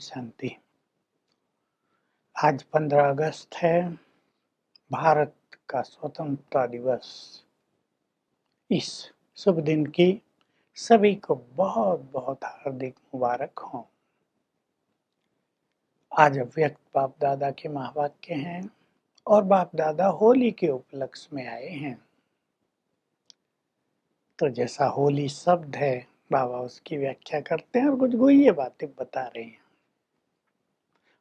शांति। आज 15 अगस्त है, भारत का स्वतंत्रता दिवस। इस शुभ दिन की सभी को बहुत बहुत हार्दिक मुबारक हो। आज अव्यक्त बाप दादा के महावाक्य हैं और बाप दादा होली के उपलक्ष्य में आए हैं। तो जैसा होली शब्द है, बाबा उसकी व्याख्या करते हैं और कुछ गुह्य बातें बता रहे हैं।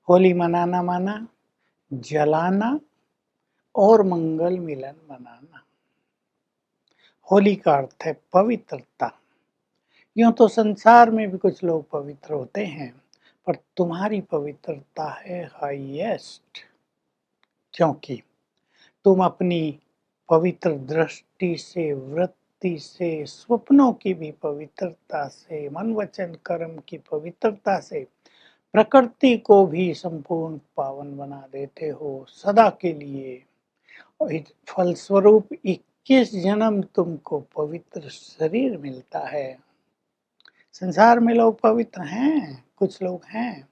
होली मनाना माना जलाना और मंगल मिलन मनाना। होली का अर्थ है पवित्रता। यूं तो संसार में भी कुछ लोग पवित्र होते हैं, पर तुम्हारी पवित्रता है हाईएस्ट, क्योंकि तुम अपनी पवित्र दृष्टि से, वृत्ति से, स्वप्नों की भी पवित्रता से, मन वचन कर्म की पवित्रता से प्रकृति को भी संपूर्ण पावन बना देते हो सदा के लिए। और फलस्वरूप 21 जन्म तुमको पवित्र शरीर मिलता है। संसार में लोग पवित्र हैं, कुछ लोग हैं,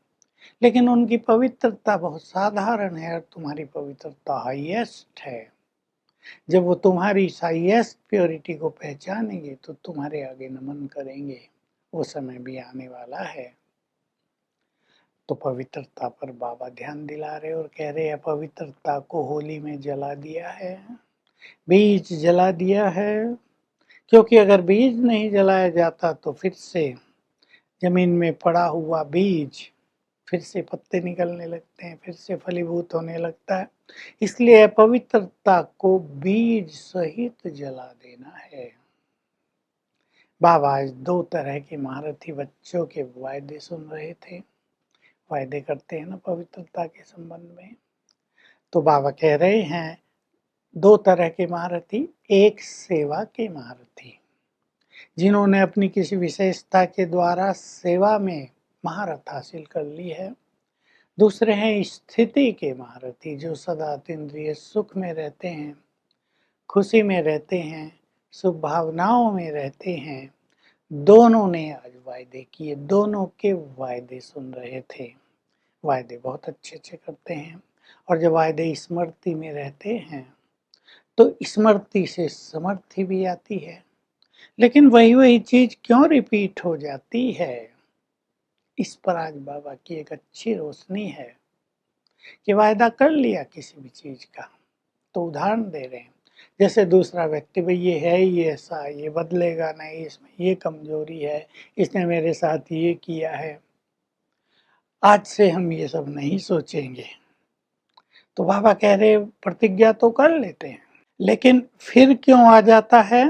लेकिन उनकी पवित्रता बहुत साधारण है और तुम्हारी पवित्रता हाईएस्ट है। जब वो तुम्हारी हाईएस्ट प्योरिटी को पहचानेंगे तो तुम्हारे आगे नमन करेंगे। वो समय भी आने वाला है। तो पवित्रता पर बाबा ध्यान दिला रहे और कह रहे हैं पवित्रता को होली में जला दिया है, बीज जला दिया है। क्योंकि अगर बीज नहीं जलाया जाता तो फिर से जमीन में पड़ा हुआ बीज फिर से पत्ते निकलने लगते हैं, फिर से फलीभूत होने लगता है। इसलिए पवित्रता को बीज सहित जला देना है। बाबा आज 2 तरह के महारथी बच्चों के वायदे सुन रहे थे। वायदे करते हैं ना पवित्रता के संबंध में। तो बाबा कह रहे हैं 2 तरह के महारथी। एक सेवा के महारथी, जिन्होंने अपनी किसी विशेषता के द्वारा सेवा में महारत हासिल कर ली है। दूसरे हैं स्थिति के महारथी, जो सदा अतीन्द्रिय सुख में रहते हैं, खुशी में रहते हैं, शुभ भावनाओं में रहते हैं। दोनों ने आज वायदे किए, दोनों के वायदे सुन रहे थे। वायदे बहुत अच्छे अच्छे करते हैं, और जब वायदे स्मृति में रहते हैं तो स्मृति से समृद्धि भी आती है। लेकिन वही चीज क्यों रिपीट हो जाती है, इस पर आज बाबा की एक अच्छी रोशनी है कि वायदा कर लिया किसी भी चीज का तो उदाहरण दे रहे हैं। जैसे दूसरा व्यक्ति, भाई ये है ही ऐसा, ये बदलेगा नहीं, इसमें ये कमजोरी है, इसने मेरे साथ ये किया है, आज से हम ये सब नहीं सोचेंगे। तो बाबा कह रहे प्रतिज्ञा तो कर लेते हैं, लेकिन फिर क्यों आ जाता है?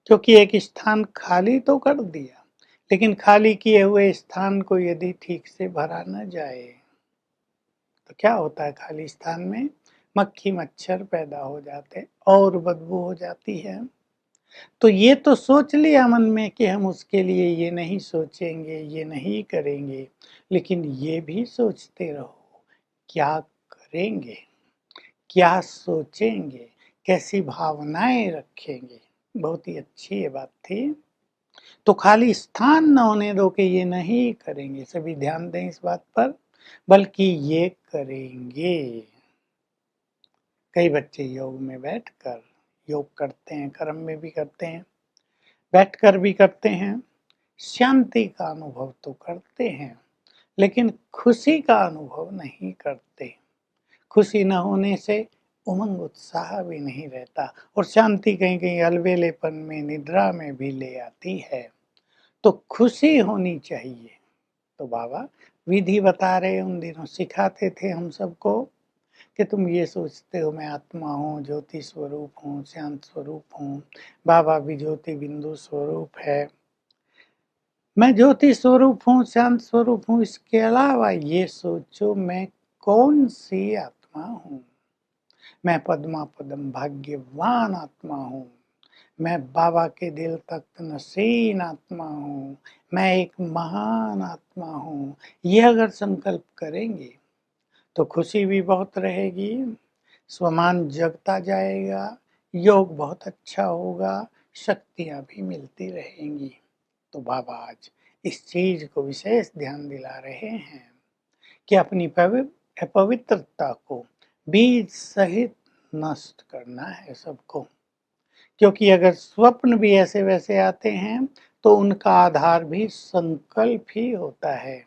क्योंकि एक स्थान खाली तो कर दिया, लेकिन खाली किए हुए स्थान को यदि ठीक से भरा न जाए तो क्या होता है? खाली स्थान में मक्खी मच्छर पैदा हो जाते और बदबू हो जाती है। तो ये तो सोच लिया मन में कि हम उसके लिए ये नहीं सोचेंगे, ये नहीं करेंगे, लेकिन ये भी सोचते रहो क्या करेंगे, क्या सोचेंगे, कैसी भावनाएं रखेंगे। बहुत ही अच्छी ये बात थी। तो खाली स्थान न होने दो कि ये नहीं करेंगे, सभी ध्यान दें इस बात पर, बल्कि ये करेंगे। कई बच्चे योग में बैठकर योग करते हैं, कर्म में भी करते हैं, बैठकर भी करते हैं, शांति का अनुभव तो करते हैं, लेकिन खुशी का अनुभव नहीं करते। खुशी न होने से उमंग उत्साह भी नहीं रहता, और शांति कहीं कहीं अलबेलेपन में, निद्रा में भी ले आती है। तो खुशी होनी चाहिए। तो बाबा विधि बता रहे, उन दिनों सिखाते थे हम सबको कि तुम ये सोचते हो मैं आत्मा हूँ, ज्योति स्वरूप हूँ, शांत स्वरूप हूँ। बाबा भी ज्योति बिंदु स्वरूप है। मैं ज्योति स्वरूप हूँ, शांत स्वरूप हूँ। इसके अलावा ये सोचो मैं कौन सी आत्मा हूँ। मैं पद्मा पदम भाग्यवान आत्मा हूँ। मैं बाबा के दिल तक नसीन आत्मा हूँ। मैं एक महान आत्मा हूँ। ये अगर संकल्प करेंगे तो खुशी भी बहुत रहेगी, स्वमान जगता जाएगा, योग बहुत अच्छा होगा, शक्तियाँ भी मिलती रहेंगी। तो बाबा आज इस चीज को विशेष ध्यान दिला रहे हैं। कि अपनी अपवित्रता को बीज सहित नष्ट करना है सबको, क्योंकि अगर स्वप्न भी ऐसे वैसे आते हैं तो उनका आधार भी संकल्प ही होता है।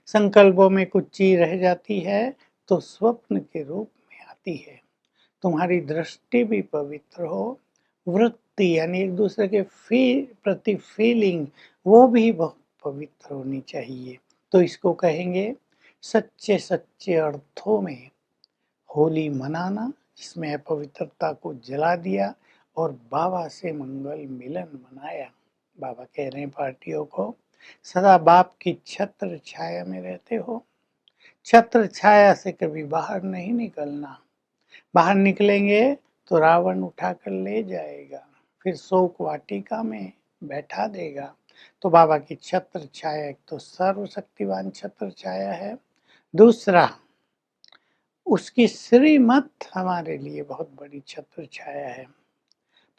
संकल्पों में कुछ चीज रह जाती है तो स्वप्न के रूप में आती है। तुम्हारी दृष्टि भी पवित्र हो, वृत्ति यानी एक दूसरे के प्रति फीलिंग वो भी बहुत पवित्र होनी चाहिए। तो इसको कहेंगे सच्चे सच्चे अर्थों में होली मनाना, जिसमें अपवित्रता को जला दिया और बाबा से मंगल मिलन मनाया। बाबा कह रहे हैं पार्टियों को, सदा बाप की छत्र छाया में रहते हो, छत्र छाया से कभी बाहर नहीं निकलना। बाहर निकलेंगे तो रावण उठाकर ले जाएगा, फिर शोक वाटिका में बैठा देगा। तो बाबा की छत्र छाया एक तो सर्वशक्तिवान छत्र छाया है, दूसरा उसकी श्रीमत हमारे लिए बहुत बड़ी छत्र छाया है।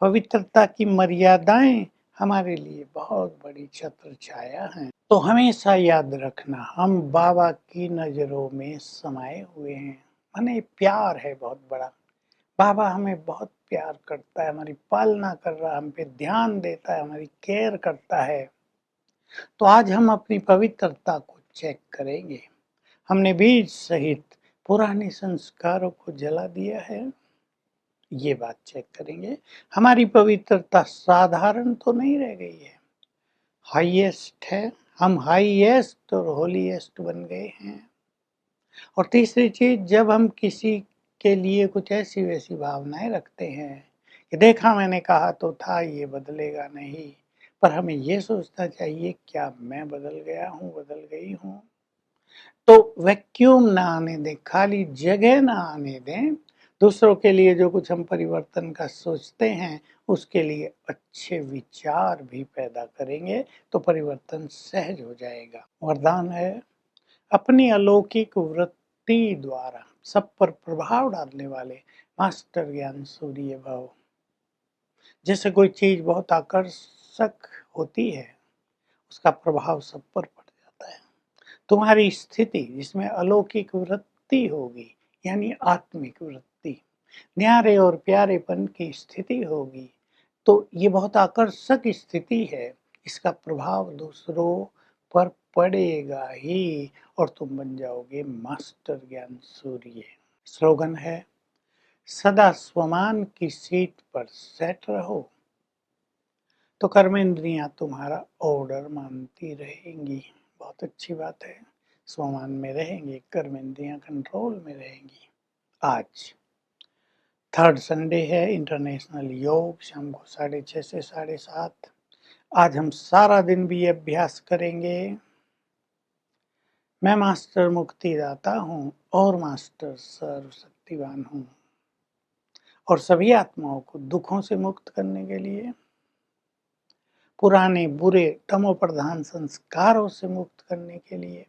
पवित्रता की मर्यादाएं हमारे लिए बहुत बड़ी छत्र छाया हैं। तो हमेशा याद रखना हम बाबा की नजरों में समाये हुए हैं। माने प्यार है बहुत बड़ा, बाबा हमें बहुत प्यार करता है, हमारी पालना कर रहा है, हम पे ध्यान देता है, हमारी केयर करता है। तो आज हम अपनी पवित्रता को चेक करेंगे। हमने बीज सहित पुराने संस्कारों को जला दिया है, ये बात चेक करेंगे। हमारी पवित्रता साधारण तो नहीं रह गई है, हाईएस्ट है। हम हाईएस्ट और होलीएस्ट बन गए हैं। और तीसरी चीज, जब हम किसी के लिए कुछ ऐसी वैसी भावनाएं रखते हैं कि देखा मैंने कहा तो था ये बदलेगा नहीं, पर हमें ये सोचना चाहिए क्या मैं बदल गया हूँ, बदल गई हूँ। तो वैक्यूम ना आने दें, खाली जगह ना आने दें। दूसरों के लिए जो कुछ हम परिवर्तन का सोचते हैं उसके लिए अच्छे विचार भी पैदा करेंगे तो परिवर्तन सहज हो जाएगा। वरदान है, अपनी अलौकिक वृत्ति द्वारा सब पर प्रभाव डालने वाले मास्टर ज्ञान सूर्य भव। जैसे कोई चीज बहुत आकर्षक होती है, उसका प्रभाव सब पर पड़ जाता है। तुम्हारी स्थिति जिसमें अलौकिक वृत्ति होगी, यानी आत्मिक वृत्ति, न्यारे और प्यारेपन की स्थिति होगी, तो ये बहुत आकर्षक स्थिति है। इसका प्रभाव दूसरों पर पड़ेगा ही और तुम बन जाओगे मास्टर ज्ञान सूर्य। स्लोगन है, सदा स्वमान की सीट पर सेट रहो तो कर्मेंद्रियां तुम्हारा ऑर्डर मानती रहेंगी। बहुत अच्छी बात है, स्वमान में रहेंगे, कर्मेंद्रियां कंट्रोल में रहेंगी। आज थर्ड संडे है, इंटरनेशनल योग, शाम को 6:30 से 7:30। आज हम सारा दिन भी अभ्यास करेंगे। मैं मास्टर मुक्तिदाता हूँ और मास्टर सर्वशक्तिवान हूँ, और सभी आत्माओं को दुखों से मुक्त करने के लिए, पुराने बुरे तमो प्रधान संस्कारों से मुक्त करने के लिए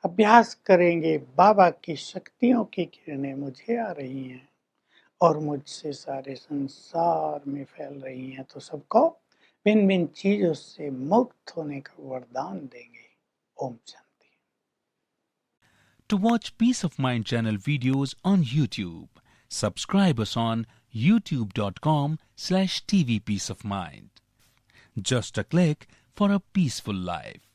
अभ्यास करेंगे। बाबा की शक्तियों की किरणें मुझे आ रही हैं और मुझसे सारे संसार में फैल रही हैं, तो सबको भिन्न भिन्न चीजों से मुक्त होने का वरदान देंगे। Om Shanti. To watch Peace of Mind channel videos on YouTube, subscribe us on youtube.com/tvpeaceofmind. Just a click for a peaceful life.